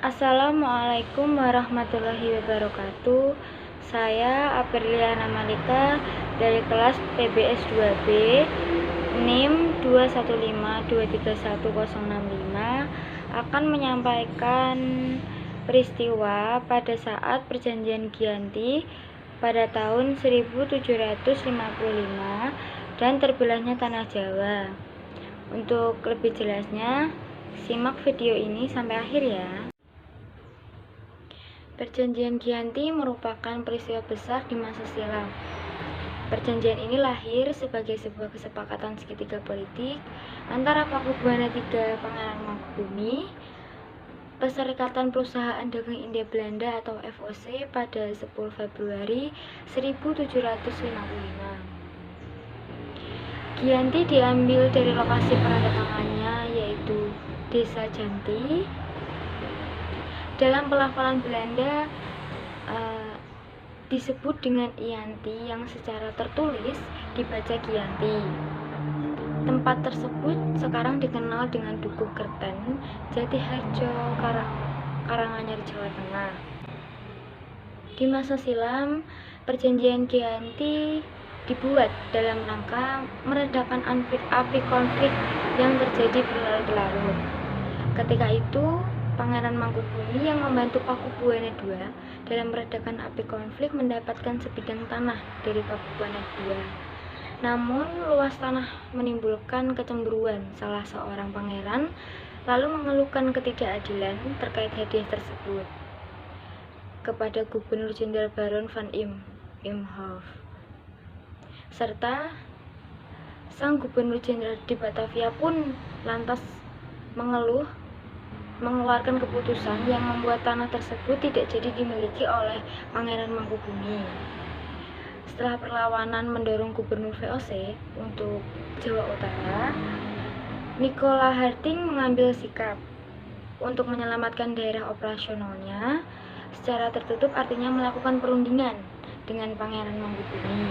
Assalamualaikum warahmatullahi wabarakatuh. Saya Apriliana Malika dari kelas PBS 2B NIM 215231065 akan menyampaikan peristiwa pada saat perjanjian Giyanti pada tahun 1755 dan terbelahnya Tanah Jawa. Untuk lebih jelasnya, simak video ini sampai akhir ya. Perjanjian Giyanti merupakan peristiwa besar di masa silam. Perjanjian ini lahir sebagai sebuah kesepakatan segitiga politik antara Pakubuwana III Pangeran Mangkubumi, Perserikatan Perusahaan Dagang India Belanda atau FOC pada 10 Februari 1755. Giyanti diambil dari lokasi penandatangannya yaitu Desa Janti. Dalam pelafalan Belanda disebut dengan Iyanti yang secara tertulis dibaca Giyanti. Tempat tersebut sekarang dikenal dengan Dukuh Kerten, Jatiharjo, Karanganyar, Jawa Tengah. Di masa silam, perjanjian Giyanti dibuat dalam rangka meredakan api konflik yang terjadi berlarut-larut. Ketika itu, Pangeran Mangkubumi yang membantu Pakubuwana II dalam meredakan api konflik mendapatkan sebidang tanah dari Pakubuwana II. Namun, luas tanah menimbulkan kecemburuan salah seorang pangeran, lalu mengeluhkan ketidakadilan terkait hadiah tersebut kepada Gubernur Jenderal Baron van Imhoff. Serta sang Gubernur Jenderal di Batavia pun lantas mengeluarkan keputusan yang membuat tanah tersebut tidak jadi dimiliki oleh Pangeran Mangkubumi. Setelah perlawanan mendorong Gubernur VOC untuk Jawa Utara, Nicola Harting mengambil sikap untuk menyelamatkan daerah operasionalnya secara tertutup, artinya melakukan perundingan dengan Pangeran Mangkubumi.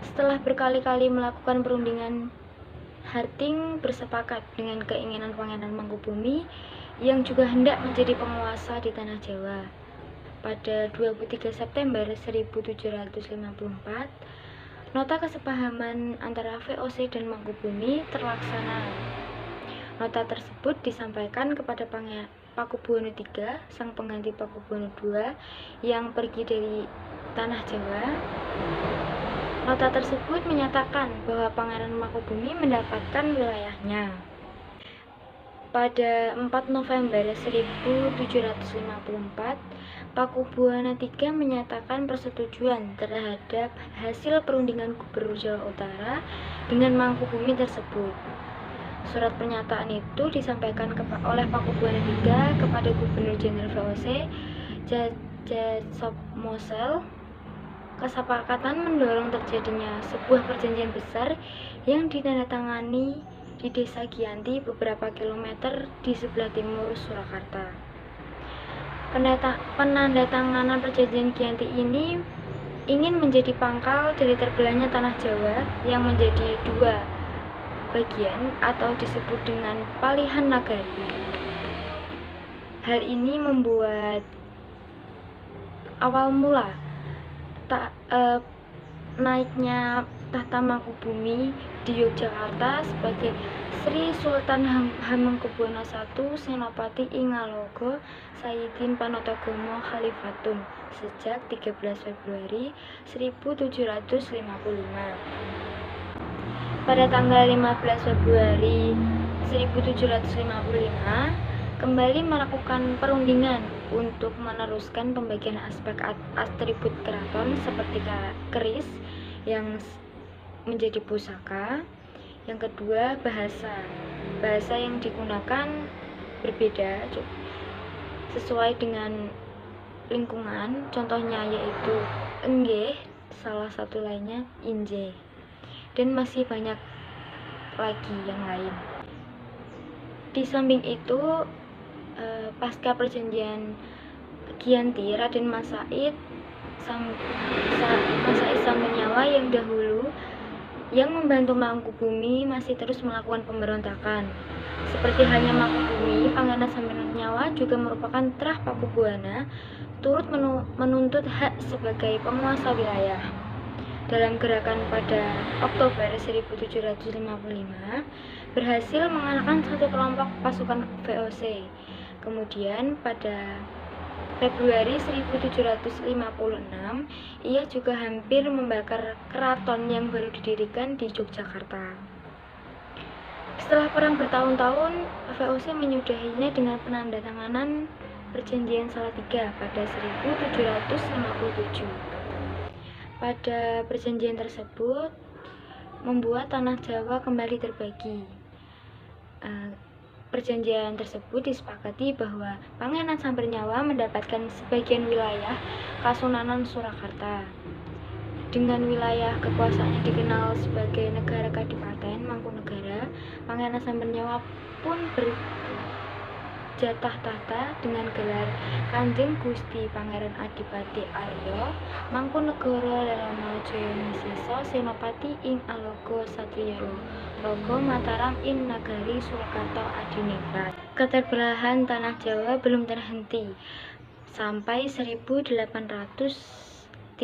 Setelah berkali-kali melakukan perundingan, Harting bersepakat dengan keinginan Pangeran Mangkubumi yang juga hendak menjadi penguasa di Tanah Jawa. Pada 23 September 1754, nota kesepahaman antara VOC dan Mangkubumi terlaksana. Nota tersebut disampaikan kepada Pakubuwana III, sang pengganti Pakubuwana II yang pergi dari Tanah Jawa. Nota tersebut menyatakan bahwa Pangeran Mangkubumi mendapatkan wilayahnya. Pada 4 November 1754, Pakubuwana III menyatakan persetujuan terhadap hasil perundingan Gubernur Jawa Utara dengan Mangkubumi tersebut. Surat pernyataan itu disampaikan oleh Pakubuwana III kepada Gubernur Jenderal VOC Jacques Mosel. Kesepakatan mendorong terjadinya sebuah perjanjian besar yang ditandatangani di Desa Giyanti beberapa kilometer di sebelah timur Surakarta. Penandatanganan perjanjian Giyanti ini ingin menjadi pangkal dari terbelahnya Tanah Jawa yang menjadi dua bagian atau disebut dengan Palihan Nagari. Hal ini membuat awal mula naiknya tahta Mangkubumi di Yogyakarta sebagai Sri Sultan Hamengkubuwana I Senopati Ingalogo Sayyidin Panotogomo Khalifatun sejak 13 Februari 1755. Pada tanggal 15 Februari 1755, kembali melakukan perundingan untuk meneruskan pembagian aspek atribut keraton seperti keris yang menjadi pusaka. Yang kedua, bahasa yang digunakan berbeda sesuai dengan lingkungan, contohnya yaitu enggeh, salah satu lainnya inje, dan masih banyak lagi yang lain. Di samping itu, pasca perjanjian Giyanti, Raden Mas Said Saminyawa yang dahulu yang membantu Mangkubumi masih terus melakukan pemberontakan. Seperti halnya Mangkubumi bumi, Pangeran Sambernyawa juga merupakan Trah Pakubuwana, turut menuntut hak sebagai penguasa wilayah. Dalam gerakan pada Oktober 1755, berhasil mengalahkan satu kelompok pasukan VOC. Kemudian pada Februari 1756, ia juga hampir membakar keraton yang baru didirikan di Yogyakarta. Setelah perang bertahun-tahun, VOC menyudahinya dengan penandatanganan Perjanjian Salatiga pada 1757. Pada perjanjian tersebut membuat tanah Jawa kembali terbagi. Perjanjian tersebut disepakati bahwa Pangeran Sambernyawa mendapatkan sebagian wilayah Kasunanan Surakarta. Dengan wilayah kekuasaannya dikenal sebagai Negara Kadipaten Mangkunegara, Pangeran Sambernyawa pun berjatah tahta dengan gelar Kanjeng Gusti Pangeran Adipati Arya Mangkunegara Lelono Jayanisiso Senopati ing Aloga Satriyaro Raga Mataram ing Nagari Surakarta Adiningrat. Keterbelahan tanah Jawa belum terhenti sampai 1813.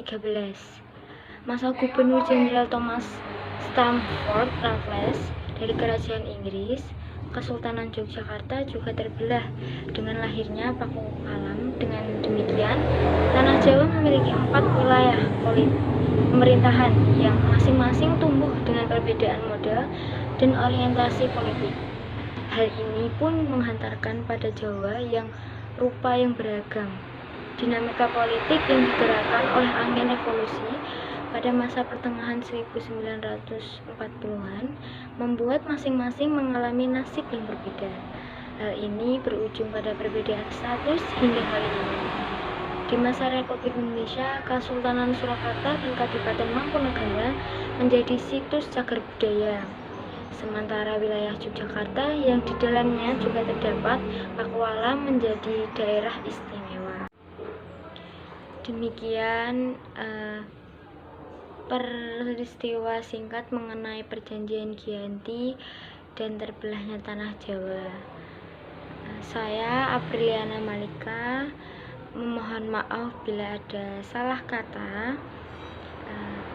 Masa Gubernur Jenderal Thomas Stamford Raffles dari Kerajaan Inggris, Kesultanan Yogyakarta juga terbelah dengan lahirnya Pakualam. Dengan demikian, tanah Jawa memiliki 4 wilayah pemerintahan yang masing-masing tumbuh dengan perbedaan model dan orientasi politik. Hal ini pun menghantarkan pada Jawa yang rupa yang beragam. Dinamika politik yang digerakkan oleh angin revolusi pada masa pertengahan 1940-an membuat masing-masing mengalami nasib yang berbeda. Hal ini berujung pada perbedaan status hingga hari ini. Di masa Republik Indonesia, Kesultanan Surakarta dan Kadipaten Mangkunegara menjadi situs cagar budaya. Sementara wilayah Yogyakarta yang di dalamnya juga terdapat Pakualam menjadi daerah istimewa. Demikian peristiwa singkat mengenai Perjanjian Giyanti dan terbelahnya tanah Jawa. Saya Apriliana Malika memohon maaf bila ada salah kata.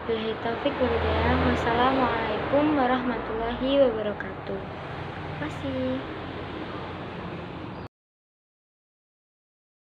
Billahi taufik wal hidayah. Wassalamualaikum warahmatullahi wabarakatuh. Terima kasih.